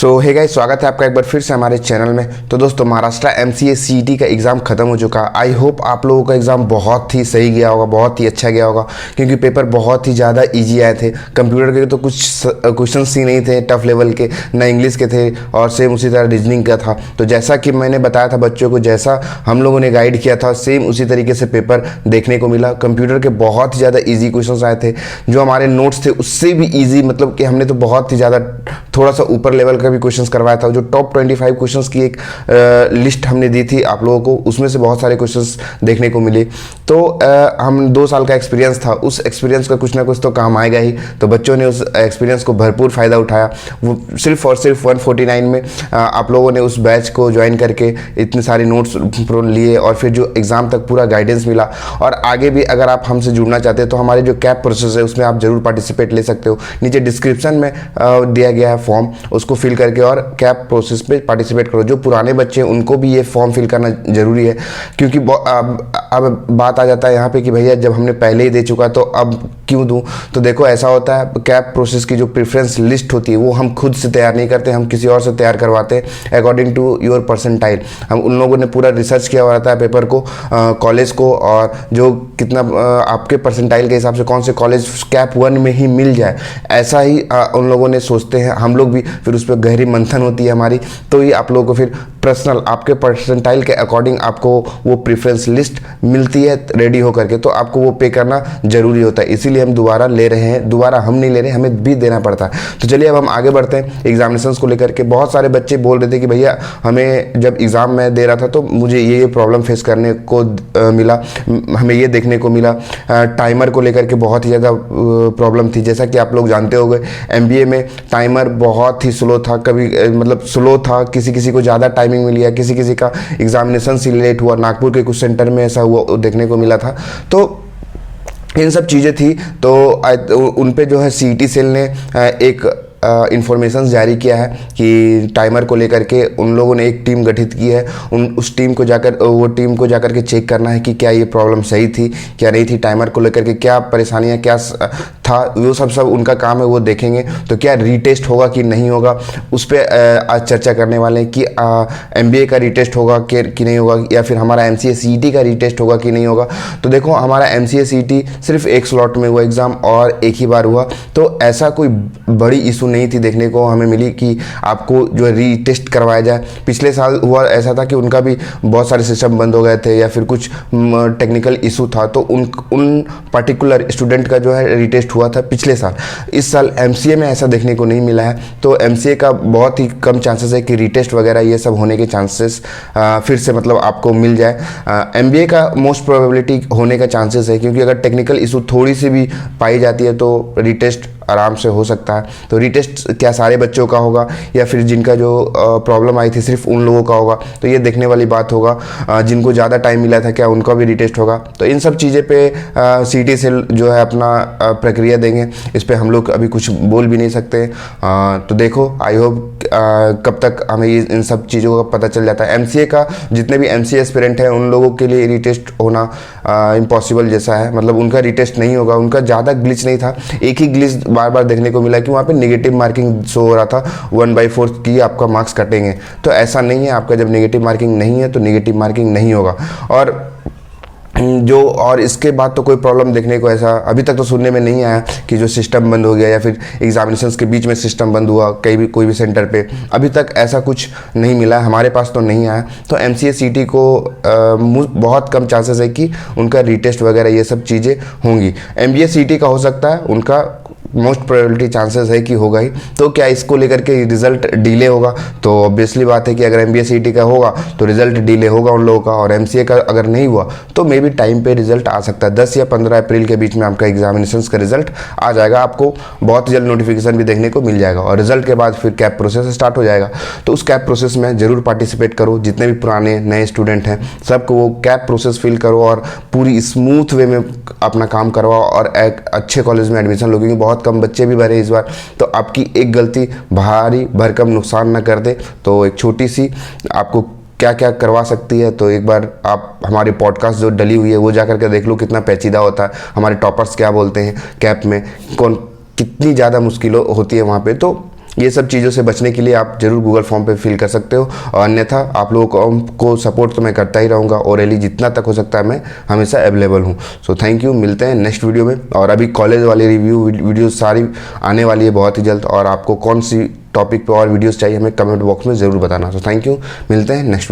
सो hey guys, स्वागत है आपका एक बार फिर से हमारे चैनल में। तो दोस्तों, महाराष्ट्र एमसीए सीईटी का एग्ज़ाम खत्म हो चुका। आई होप आप लोगों का एग्ज़ाम बहुत ही सही गया होगा, बहुत ही अच्छा गया होगा, क्योंकि पेपर बहुत ही ज़्यादा इजी आए थे। कंप्यूटर के तो कुछ क्वेश्चंस ही नहीं थे टफ लेवल के, ना इंग्लिश के थे, और सेम उसी तरह रीजनिंग का था। तो जैसा कि मैंने बताया था बच्चों को, जैसा हम लोगों ने गाइड किया था, सेम उसी तरीके से पेपर देखने को मिला। कंप्यूटर के बहुत ही ज़्यादा ईजी क्वेश्चन आए थे, जो हमारे नोट्स थे उससे भी ईजी, मतलब कि हमने तो बहुत ही ज़्यादा थोड़ा सा ऊपर लेवल का भी क्वेश्चंस करवाया था। जो टॉप 25 क्वेश्चंस की एक लिस्ट हमने दी थी आप लोगों को, उसमें से बहुत सारे क्वेश्चंस देखने को मिले। तो हम 2 साल का एक्सपीरियंस था, उस एक्सपीरियंस का कुछ ना कुछ तो काम आएगा ही। तो बच्चों ने उस एक्सपीरियंस को भरपूर फ़ायदा उठाया। वो सिर्फ और सिर्फ 149 में आप लोगों ने उस बैच को ज्वाइन करके इतने सारे नोट्स लिए, और फिर जो एग्ज़ाम तक पूरा गाइडेंस मिला। और आगे भी अगर आप हमसे जुड़ना चाहते हैं तो हमारे जो कैप प्रोसेस है उसमें आप ज़रूर पार्टिसिपेट ले सकते हो। नीचे डिस्क्रिप्शन में दिया गया है फॉर्म, उसको फिल करके और कैप प्रोसेस पे पार्टिसिपेट करो। जो पुराने बच्चे हैं उनको भी ये फॉर्म फिल करना ज़रूरी है, क्योंकि अब बात आ जाता है यहाँ पे कि भैया जब हमने पहले ही दे चुका तो अब क्यों दूँ। तो देखो, ऐसा होता है, कैप प्रोसेस की जो प्रेफरेंस लिस्ट होती है वो हम खुद से तैयार नहीं करते, हम किसी और से तैयार करवाते हैं अकॉर्डिंग टू योर परसेंटाइल। हम उन लोगों ने पूरा रिसर्च किया हुआ रहता है पेपर को, कॉलेज को, और जो कितना आपके परसेंटाइल के हिसाब से कौन से कॉलेज कैप 1 में ही मिल जाए, ऐसा ही उन लोगों ने सोचते हैं। हम लोग भी फिर उस पर गहरी मंथन होती है हमारी। तो ये आप लोगों को फिर पर्सनल आपके परसेंटाइल के अकॉर्डिंग आपको वो प्रेफरेंस लिस्ट मिलती है रेडी हो करके, तो आपको वो पे करना जरूरी होता है। इसीलिए हम दोबारा ले रहे हैं, दोबारा हम नहीं ले रहे, हमें भी देना पड़ता है। तो चलिए अब हम आगे बढ़ते हैं एग्जामिनेशंस को लेकर के। बहुत सारे बच्चे बोल रहे थे कि भैया हमें जब एग्ज़ाम में दे रहा था तो मुझे ये प्रॉब्लम फेस करने को मिला, हमें ये देखने को मिला। टाइमर को लेकर के बहुत ही ज़्यादा प्रॉब्लम थी। जैसा कि आप लोग जानते होंगे, एमबीए में टाइमर बहुत ही स्लो था, कभी मतलब स्लो था, किसी किसी को ज़्यादा टाइमिंग मिली है, किसी किसी का एग्जामिनेशन से लेट हुआ। नागपुर के कुछ सेंटर में ऐसा हुआ देखने को मिला था। तो इन सब चीज़ें थी। तो उन पे जो है सीईटी सेल ने एक इंफॉर्मेशन जारी किया है कि टाइमर को लेकर के उन लोगों ने एक टीम गठित की है। उस टीम को जाकर के चेक करना है कि क्या ये प्रॉब्लम सही थी, क्या नहीं थी, टाइमर को लेकर के क्या परेशानियां, क्या था, वो सब उनका काम है, वो देखेंगे। तो क्या रीटेस्ट होगा कि नहीं होगा, उस पर आज चर्चा करने वाले हैं कि एमबीए का रीटेस्ट होगा कि नहीं होगा, या फिर हमारा एमसीए सीईटी का रीटेस्ट होगा कि नहीं होगा। तो देखो, हमारा एमसीए सीईटी सिर्फ एक स्लॉट में हुआ एग्ज़ाम और एक ही बार हुआ, तो ऐसा कोई बड़ी इशू नहीं थी देखने को हमें मिली कि आपको जो है रीटेस्ट करवाया जाए। पिछले साल हुआ ऐसा था कि उनका भी बहुत सारे सिस्टम बंद हो गए थे या फिर कुछ टेक्निकल इशू था, तो उन पर्टिकुलर स्टूडेंट का जो है रीटेस्ट हुआ था पिछले साल। इस साल एमसीए में ऐसा देखने को नहीं मिला है, तो एमसीए का बहुत ही कम चांसेस है कि रीटेस्ट वगैरह ये सब होने के चांसेस फिर से मतलब आपको मिल जाए। एमबीए का मोस्ट प्रोबेबिलिटी होने का चांसेस है, क्योंकि अगर टेक्निकल इशू थोड़ी सी भी पाई जाती है तो रीटेस्ट आराम से हो सकता है। तो रीटेस्ट क्या सारे बच्चों का होगा या फिर जिनका जो प्रॉब्लम आई थी सिर्फ उन लोगों का होगा, तो ये देखने वाली बात होगा। जिनको ज़्यादा टाइम मिला था क्या उनका भी रीटेस्ट होगा। तो इन सब चीज़ें पे सीईटी सेल जो है अपना प्रक्रिया देंगे, इस पर हम लोग अभी कुछ बोल भी नहीं सकते। तो देखो, आई होप कब तक हमें इन सब चीज़ों का पता चल जाता है। एमसीए का जितने भी एमसीए एस्पिरेंट हैं उन लोगों के लिए रीटेस्ट होना इम्पॉसिबल जैसा है, मतलब उनका रीटेस्ट नहीं होगा। उनका ज़्यादा ग्लिच नहीं था, एक ही ग्लिच बार बार देखने को मिला कि वहाँ पे नेगेटिव मार्किंग शो हो रहा था, 1/4 की आपका मार्क्स कटेंगे। तो ऐसा नहीं है, आपका जब नेगेटिव मार्किंग नहीं है तो नेगेटिव मार्किंग नहीं होगा। और इसके बाद तो कोई प्रॉब्लम देखने को ऐसा अभी तक तो सुनने में नहीं आया कि जो सिस्टम बंद हो गया या फिर एग्जामिनेशंस के बीच में सिस्टम बंद हुआ कोई भी सेंटर पे। अभी तक ऐसा कुछ नहीं मिला, हमारे पास तो नहीं आया। तो एमसीए सीईटी को बहुत कम चांसेस है कि उनका रीटेस्ट वगैरह ये सब चीज़ें होंगी। एमबीए सीईटी का हो सकता है, उनका मोस्ट प्रोबेबिलिटी चांसेस है कि होगा ही। तो क्या इसको लेकर के रिजल्ट डिले होगा? तो ऑब्वियसली बात है कि अगर एमबीए सीईटी का होगा तो रिजल्ट डिले होगा उन लोगों का, और एमसीए का अगर नहीं हुआ तो मे बी टाइम पे रिजल्ट आ सकता है। 10 या 15 अप्रैल के बीच में आपका एग्जामिनेशंस का रिजल्ट आ जाएगा, आपको बहुत जल्द नोटिफिकेशन भी देखने को मिल जाएगा। और रिजल्ट के बाद फिर कैप प्रोसेस स्टार्ट हो जाएगा। तो उस कैप प्रोसेस में ज़रूर पार्टिसिपेट करो, जितने भी पुराने नए स्टूडेंट हैं सबको वो कैप प्रोसेस फिल करो और पूरी स्मूथ वे में अपना काम करवाओ और एक अच्छे कॉलेज में एडमिशन लो, क्योंकि बहुत कम बच्चे भी भरे इस बार। तो आपकी एक गलती भारी भरकम नुकसान ना कर दे। तो एक छोटी सी आपको क्या क्या करवा सकती है, तो एक बार आप हमारी पॉडकास्ट जो डली हुई है वो जा करके देख लो, कितना पेचीदा होता है। हमारे टॉपर्स क्या बोलते हैं कैप में, कितनी ज़्यादा मुश्किल होती है वहाँ पे। तो ये सब चीज़ों से बचने के लिए आप जरूर गूगल फॉर्म पे फिल कर सकते हो, और अन्यथा आप लोगों को सपोर्ट तो मैं करता ही रहूँगा, ओरली जितना तक हो सकता है मैं हमेशा अवेलेबल हूँ। सो थैंक यू, मिलते हैं नेक्स्ट वीडियो में। और अभी कॉलेज वाली रिव्यू वीडियो सारी आने वाली है बहुत ही जल्द, और आपको कौन सी टॉपिक पे और वीडियोस चाहिए हमें कमेंट बॉक्स में ज़रूर बताना। सो थैंक यू, मिलते हैं नेक्स्ट वीडियो।